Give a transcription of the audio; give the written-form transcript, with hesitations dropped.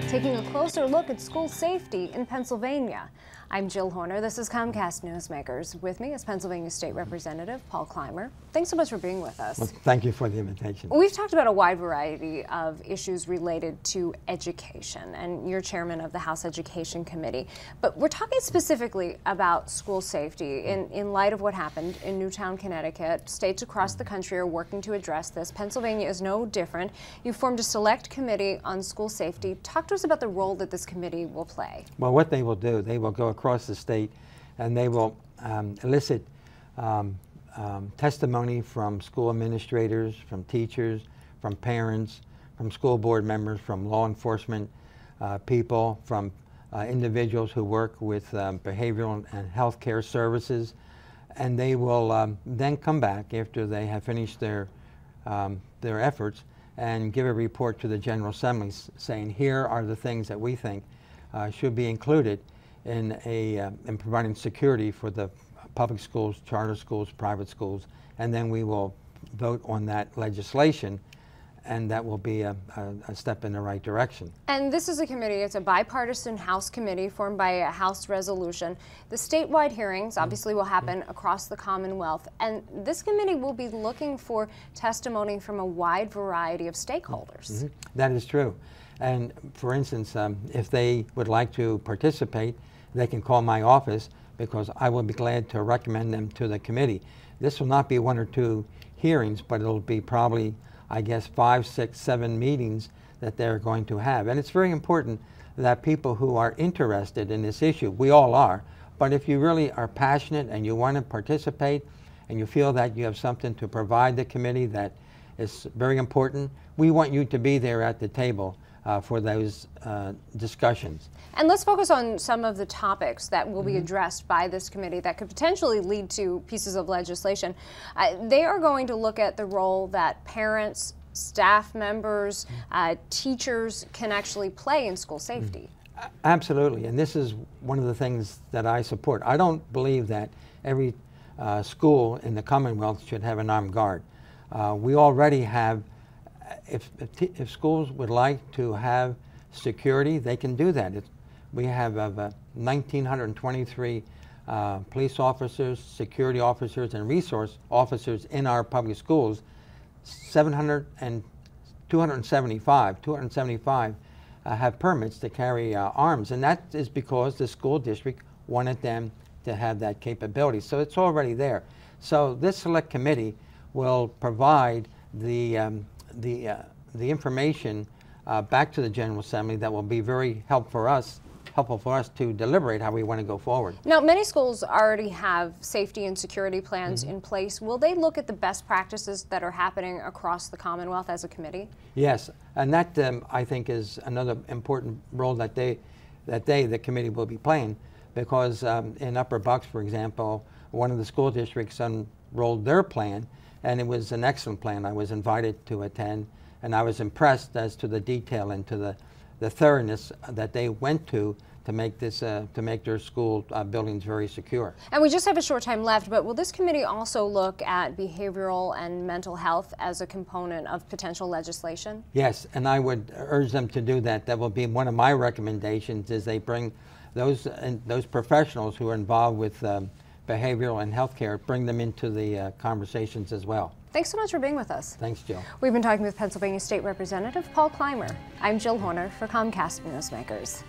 taking a closer look at school safety in Pennsylvania. I'm Jill Horner. This is Comcast Newsmakers. With me is Pennsylvania State Representative Paul Clymer. Thanks so much for being with us. Well, thank you for the invitation. We've talked about a wide variety of issues related to education, and you're chairman of the House Education Committee. But we're talking specifically about school safety in light of what happened in Newtown, Connecticut. States across the country are working to address this. Pennsylvania is no different. You formed a select committee on school safety. Talk to us about the role that this committee will play. Well, what they will do, they will go across the state and they will elicit testimony from school administrators, from teachers, from parents, from school board members, from law enforcement people, from individuals who work with behavioral and health care services, and they will then come back after they have finished their efforts and give a report to the General Assembly saying, here are the things that we think should be included in providing security for the public schools, charter schools, private schools, and then we will vote on that legislation, and that will be a step in the right direction. And this is a committee, it's a bipartisan House committee formed by a House resolution. The statewide hearings obviously will happen across the Commonwealth, and this committee will be looking for testimony from a wide variety of stakeholders. That is true. And for instance, if they would like to participate, they can call my office because I will be glad to recommend them to the committee. This will not be 1 or 2 hearings, but it'll be probably, I guess, 5, 6, 7 meetings that they're going to have. And it's very important that people who are interested in this issue, we all are, but if you really are passionate and you want to participate and you feel that you have something to provide the committee that is very important, we want you to be there at the table for those discussions. And let's focus on some of the topics that will be addressed by this committee that could potentially lead to pieces of legislation. They are going to look at the role that parents, staff members, teachers can actually play in school safety. Absolutely, and this is one of the things that I support. I don't believe that every school in the Commonwealth should have an armed guard. We already have, if schools would like to have security, they can do that. We have 1,923 police officers, security officers, and resource officers in our public schools. 275 have permits to carry arms, and that is because the school district wanted them to have that capability. So it's already there. So this select committee will provide the information back to the General Assembly that will be very helpful for us to deliberate how we want to go forward. Now, many schools already have safety and security plans in place. Will they look at the best practices that are happening across the Commonwealth as a committee? Yes, and that I think is another important role that the committee will be playing, because in Upper Bucks, for example, one of the school districts unrolled their plan, and it was an excellent plan. I was invited to attend, and I was impressed as to the detail and to the thoroughness that they went to make this to make their school buildings very secure. And we just have a short time left, but will this committee also look at behavioral and mental health as a component of potential legislation? Yes, and I would urge them to do that. That will be one of my recommendations, is they bring those professionals who are involved with behavioral and health care, bring them into the conversations as well. Thanks so much for being with us. Thanks, Jill. We've been talking with Pennsylvania State Representative Paul Clymer. I'm Jill Horner for Comcast Newsmakers.